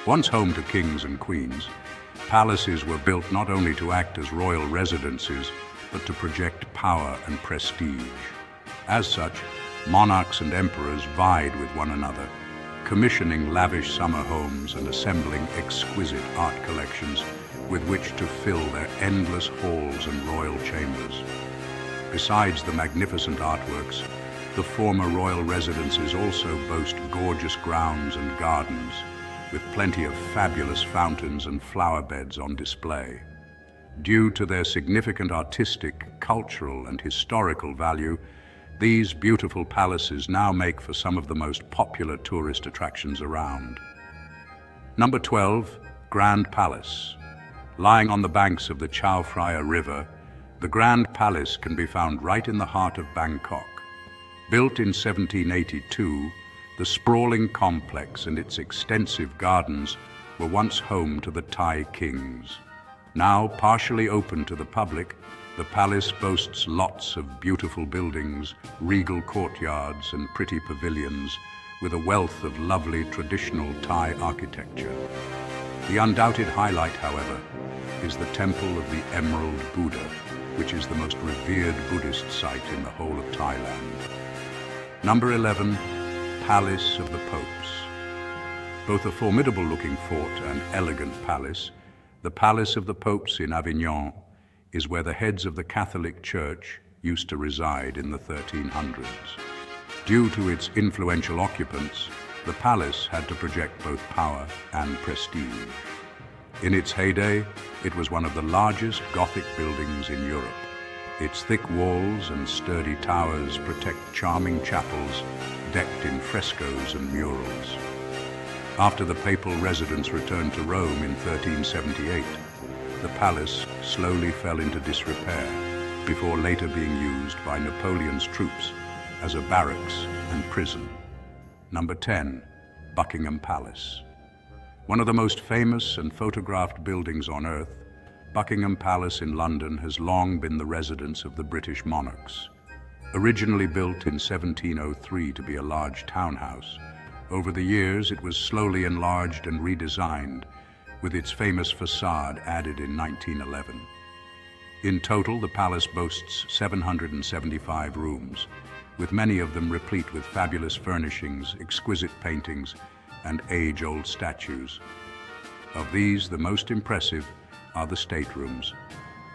Once home to kings and queens, palaces were built not only to act as royal residences, but to project power and prestige. As such, monarchs and emperors vied with one another, commissioning lavish summer homes and assembling exquisite art collections with which to fill their endless halls and royal chambers. Besides the magnificent artworks, the former royal residences also boast gorgeous grounds and gardens, with plenty of fabulous fountains and flowerbeds on display. Due to their significant artistic, cultural, and historical value, these beautiful palaces now make for some of the most popular tourist attractions around. Number 12, Grand Palace. Lying on the banks of the Chao Phraya River, the Grand Palace can be found right in the heart of Bangkok. Built in 1782, the sprawling complex and its extensive gardens were once home to the Thai kings. Now partially open to the public, the palace boasts lots of beautiful buildings, regal courtyards, and pretty pavilions, with a wealth of lovely traditional Thai architecture. The undoubted highlight, however, is the Temple of the Emerald Buddha, which is the most revered Buddhist site in the whole of Thailand. Number 11, Palace of the Popes. Both a formidable-looking fort and elegant palace, the Palace of the Popes in Avignon is where the heads of the Catholic Church used to reside in the 1300s. Due to its influential occupants, the palace had to project both power and prestige. In its heyday, it was one of the largest Gothic buildings in Europe. Its thick walls and sturdy towers protect charming chapels decked in frescoes and murals. After the papal residents returned to Rome in 1378, the palace slowly fell into disrepair before later being used by Napoleon's troops as a barracks and prison. Number 10, Buckingham Palace. One of the most famous and photographed buildings on Earth, Buckingham Palace in London has long been the residence of the British monarchs. Originally built in 1703 to be a large townhouse, over the years it was slowly enlarged and redesigned, with its famous facade added in 1911. In total, the palace boasts 775 rooms, with many of them replete with fabulous furnishings, exquisite paintings, and age-old statues. Of these, the most impressive are the staterooms,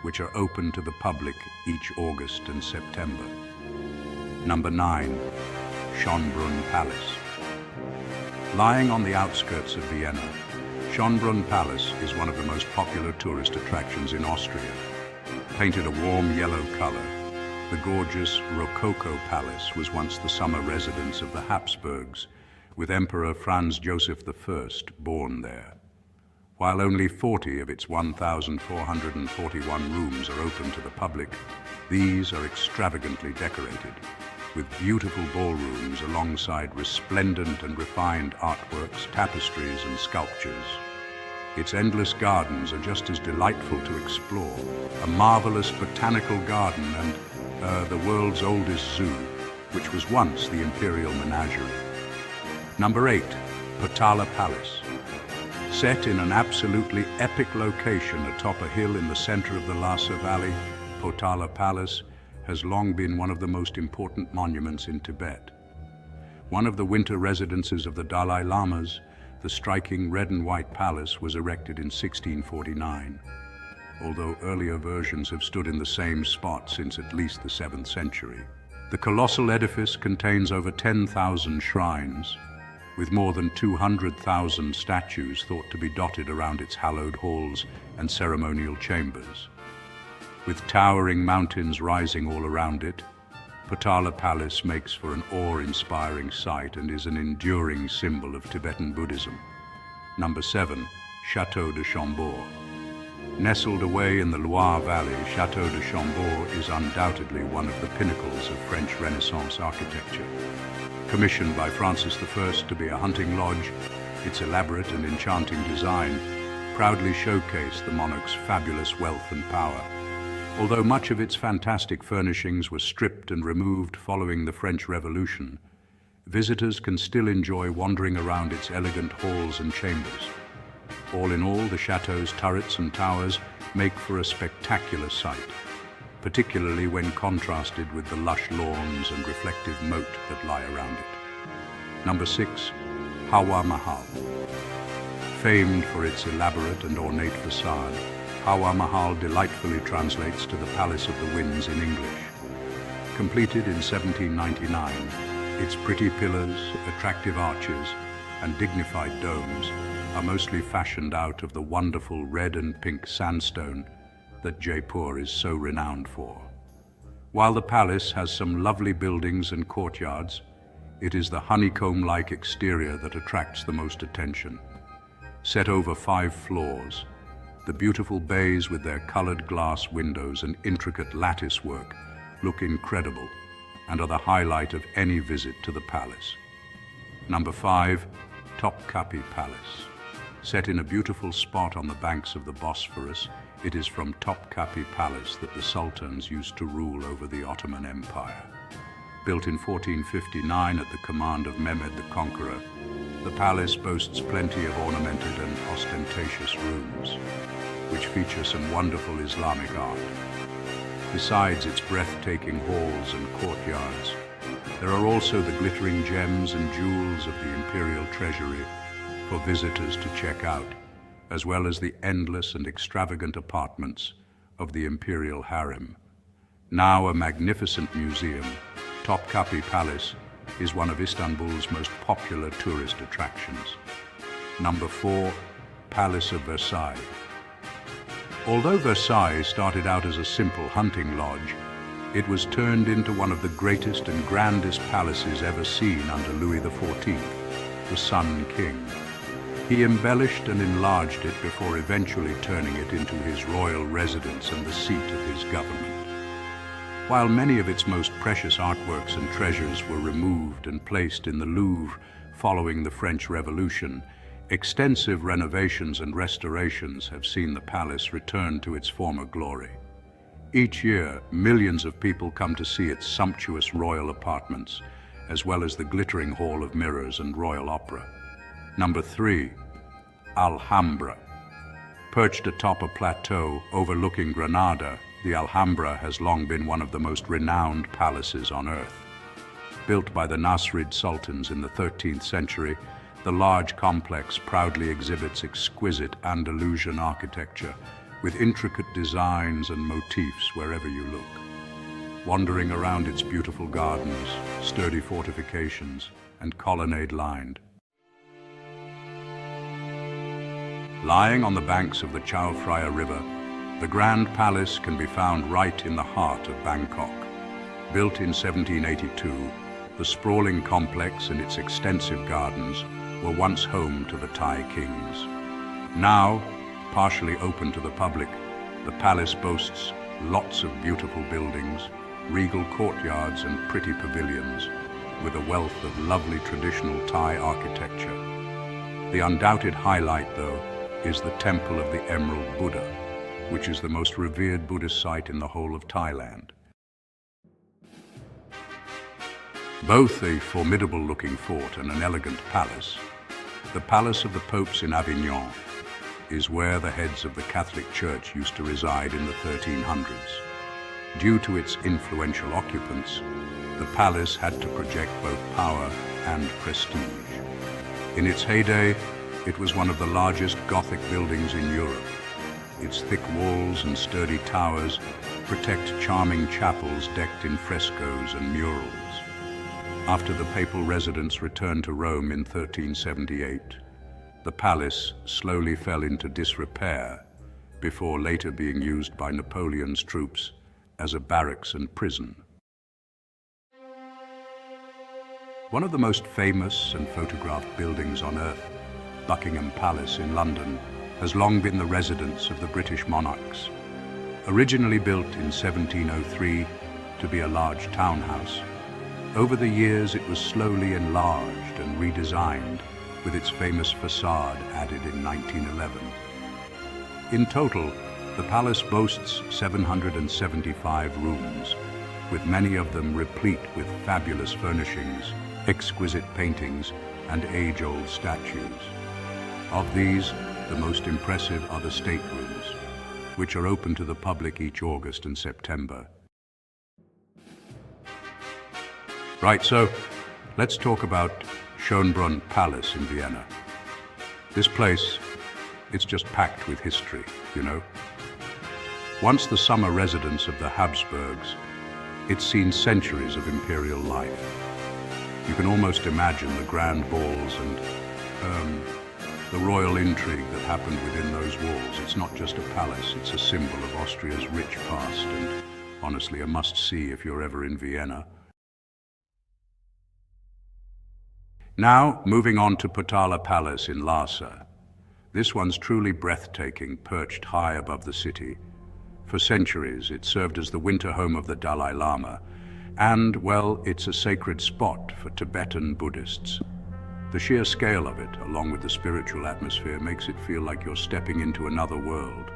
which are open to the public each August and September. Number 9, Schönbrunn Palace. Lying on the outskirts of Vienna, Schönbrunn Palace is one of the most popular tourist attractions in Austria. Painted a warm yellow color, the gorgeous Rococo Palace was once the summer residence of the Habsburgs, with Emperor Franz Joseph I born there. While only 40 of its 1,441 rooms are open to the public, these are extravagantly decorated, with beautiful ballrooms alongside resplendent and refined artworks, tapestries, and sculptures. Its endless gardens are just as delightful to explore. A marvelous botanical garden and the world's oldest zoo, which was once the Imperial menagerie. Number 8, Potala Palace. Set in an absolutely epic location atop a hill in the center of the Lhasa Valley, Potala Palace has long been one of the most important monuments in Tibet. One of the winter residences of the Dalai Lamas, the striking red and white palace was erected in 1649, although earlier versions have stood in the same spot since at least the 7th century. The colossal edifice contains over 10,000 shrines, with more than 200,000 statues thought to be dotted around its hallowed halls and ceremonial chambers. With towering mountains rising all around it, Potala Palace makes for an awe-inspiring sight and is an enduring symbol of Tibetan Buddhism. Number 7, Château de Chambord. Nestled away in the Loire Valley, Château de Chambord is undoubtedly one of the pinnacles of French Renaissance architecture. Commissioned by Francis I to be a hunting lodge, its elaborate and enchanting design proudly showcased the monarch's fabulous wealth and power. Although much of its fantastic furnishings were stripped and removed following the French Revolution, visitors can still enjoy wandering around its elegant halls and chambers. All in all, the chateau's turrets and towers make for a spectacular sight, particularly when contrasted with the lush lawns and reflective moat that lie around it. Number 6. Hawa Mahal. Famed for its elaborate and ornate facade, Hawa Mahal delightfully translates to the Palace of the Winds in English. Completed in 1799, its pretty pillars, attractive arches, and dignified domes are mostly fashioned out of the wonderful red and pink sandstone that Jaipur is so renowned for. While the palace has some lovely buildings and courtyards, it is the honeycomb-like exterior that attracts the most attention. Set over 5 floors, the beautiful bays with their colored glass windows and intricate lattice work look incredible and are the highlight of any visit to the palace. Number 5. Topkapi Palace. Set in a beautiful spot on the banks of the Bosphorus, it is from Topkapi Palace that the sultans used to rule over the Ottoman Empire. Built in 1459 at the command of Mehmed the Conqueror, the palace boasts plenty of ornamented and ostentatious rooms, which feature some wonderful Islamic art. Besides its breathtaking halls and courtyards, there are also the glittering gems and jewels of the Imperial treasury for visitors to check out, as well as the endless and extravagant apartments of the Imperial harem. Now a magnificent museum, Topkapi Palace is one of Istanbul's most popular tourist attractions. Number 4. Palace of Versailles. Although Versailles started out as a simple hunting lodge, it was turned into one of the greatest and grandest palaces ever seen under Louis XIV, the Sun King. He embellished and enlarged it before eventually turning it into his royal residence and the seat of his government. While many of its most precious artworks and treasures were removed and placed in the Louvre following the French Revolution, extensive renovations and restorations have seen the palace return to its former glory. Each year, millions of people come to see its sumptuous royal apartments, as well as the glittering Hall of Mirrors and Royal Opera. Number 3. Alhambra. Perched atop a plateau overlooking Granada, the Alhambra has long been one of the most renowned palaces on earth. Built by the Nasrid sultans in the 13th century, the large complex proudly exhibits exquisite Andalusian architecture with intricate designs and motifs wherever you look. Wandering around its beautiful gardens, sturdy fortifications, and colonnade-lined. Lying on the banks of the Chao Phraya River, the Grand Palace can be found right in the heart of Bangkok. Built in 1782, the sprawling complex and its extensive gardens were once home to the Thai kings. Now, partially open to the public, the palace boasts lots of beautiful buildings, regal courtyards and pretty pavilions, with a wealth of lovely traditional Thai architecture. The undoubted highlight, though, is the Temple of the Emerald Buddha, which is the most revered Buddhist site in the whole of Thailand. Both a formidable-looking fort and an elegant palace, the Palace of the Popes in Avignon is where the heads of the Catholic Church used to reside in the 1300s. Due to its influential occupants, the palace had to project both power and prestige. In its heyday, it was one of the largest Gothic buildings in Europe. Its thick walls and sturdy towers protect charming chapels decked in frescoes and murals. After the papal residents returned to Rome in 1378, the palace slowly fell into disrepair before later being used by Napoleon's troops as a barracks and prison. One of the most famous and photographed buildings on earth, Buckingham Palace in London, has long been the residence of the British monarchs. Originally built in 1703 to be a large townhouse, over the years it was slowly enlarged and redesigned, with its famous facade added in 1911. In total, the palace boasts 775 rooms, with many of them replete with fabulous furnishings, exquisite paintings, and age-old statues. Of these, the most impressive are the staterooms, which are open to the public each August and September. Right, so let's talk about Schönbrunn Palace in Vienna. This place, it's just packed with history, you know. Once the summer residence of the Habsburgs, it's seen centuries of imperial life. You can almost imagine the grand balls and the royal intrigue that happened within those walls. It's not just a palace, it's a symbol of Austria's rich past, and honestly a must-see if you're ever in Vienna. Now, moving on to Potala Palace in Lhasa. This one's truly breathtaking, perched high above the city. For centuries, it served as the winter home of the Dalai Lama, and, well, it's a sacred spot for Tibetan Buddhists. The sheer scale of it, along with the spiritual atmosphere, makes it feel like you're stepping into another world.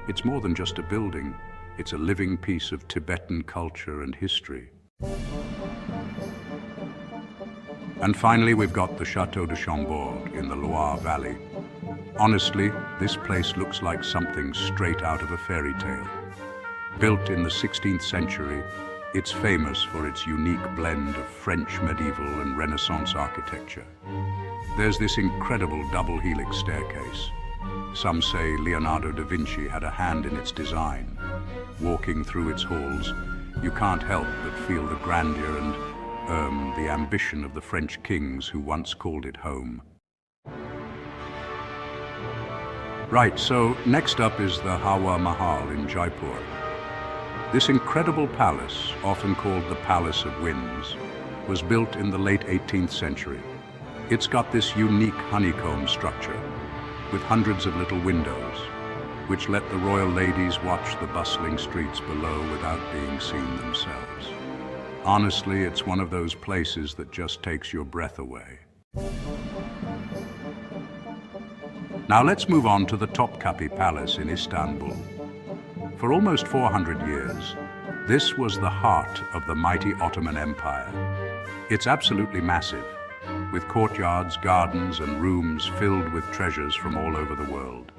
It's more than just a building, it's a living piece of Tibetan culture and history. And finally, we've got the Château de Chambord in the Loire Valley. Honestly, this place looks like something straight out of a fairy tale. Built in the 16th century, it's famous for its unique blend of French medieval and Renaissance architecture. There's this incredible double helix staircase. Some say Leonardo da Vinci had a hand in its design. Walking through its halls, you can't help but feel the grandeur and the ambition of the French kings who once called it home. Right, so next up is the Hawa Mahal in Jaipur. This incredible palace, often called the Palace of Winds, was built in the late 18th century. It's got this unique honeycomb structure with hundreds of little windows, which let the royal ladies watch the bustling streets below without being seen themselves. Honestly, it's one of those places that just takes your breath away. Now let's move on to the Topkapi Palace in Istanbul. For almost 400 years, this was the heart of the mighty Ottoman Empire. It's absolutely massive, with courtyards, gardens, and rooms filled with treasures from all over the world.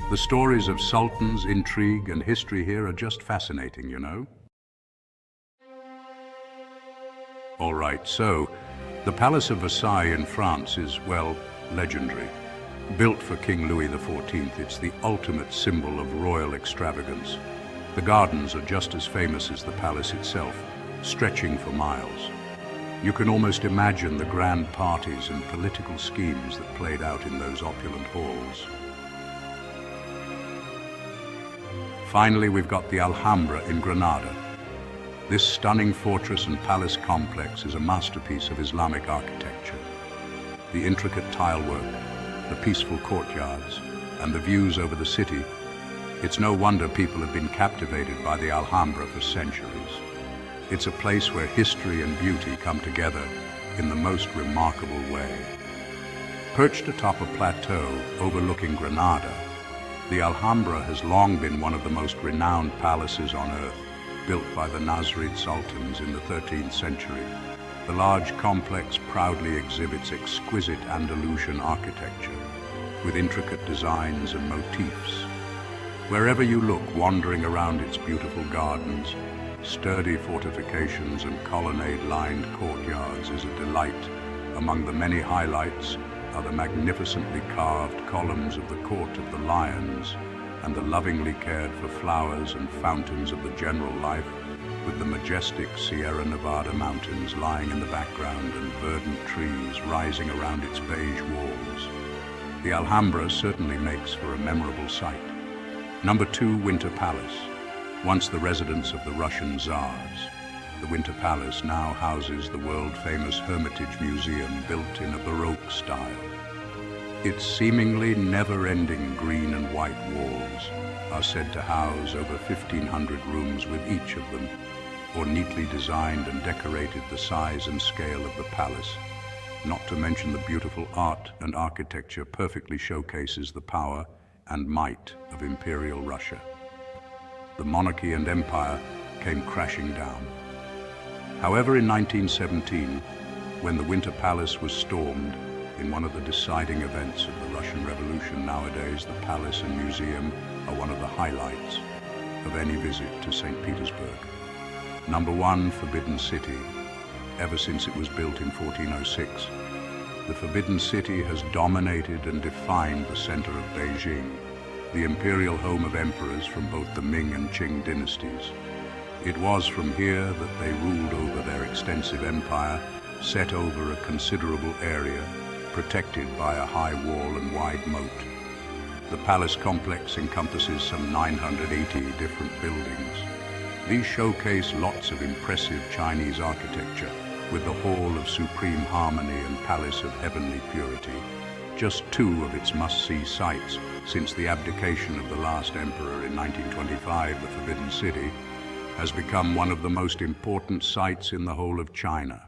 The stories of sultans, intrigue, and history here are just fascinating, you know? All right, so the Palace of Versailles in France is, well, legendary. Built for King Louis XIV, it's the ultimate symbol of royal extravagance. The gardens are just as famous as the palace itself, stretching for miles. You can almost imagine the grand parties and political schemes that played out in those opulent halls. Finally, we've got the Alhambra in Granada. This stunning fortress and palace complex is a masterpiece of Islamic architecture. The intricate tilework, the peaceful courtyards, and the views over the city, it's no wonder people have been captivated by the Alhambra for centuries. It's a place where history and beauty come together in the most remarkable way. Perched atop a plateau overlooking Granada, the Alhambra has long been one of the most renowned palaces on earth, built by the Nasrid sultans in the 13th century. The large complex proudly exhibits exquisite Andalusian architecture, with intricate designs and motifs. Wherever you look, wandering around its beautiful gardens, sturdy fortifications and colonnade-lined courtyards is a delight. Among the many highlights are the magnificently carved columns of the Court of the Lions and the lovingly cared for flowers and fountains of the general life, with the majestic Sierra Nevada mountains lying in the background and verdant trees rising around its beige walls. The Alhambra certainly makes for a memorable sight. Number 2, Winter Palace. Once the residence of the Russian Tsars, the Winter Palace now houses the world-famous Hermitage Museum built in a Baroque style. Its seemingly never-ending green and white walls are said to house over 1,500 rooms, with each of them, or neatly designed and decorated the size and scale of the palace, not to mention the beautiful art and architecture perfectly showcases the power and might of Imperial Russia. The monarchy and empire came crashing down. However, in 1917, when the Winter Palace was stormed, In one of the deciding events of the Russian Revolution nowadays, the palace and museum are one of the highlights of any visit to St. Petersburg. Number 1, Forbidden City. Ever since it was built in 1406, the Forbidden City has dominated and defined the center of Beijing, the imperial home of emperors from both the Ming and Qing dynasties. It was from here that they ruled over their extensive empire, set over a considerable area, protected by a high wall and wide moat. The palace complex encompasses some 980 different buildings. These showcase lots of impressive Chinese architecture, with the Hall of Supreme Harmony and Palace of Heavenly Purity, just 2 of its must-see sites since the abdication of the last emperor in 1925. The Forbidden City has become one of the most important sites in the whole of China.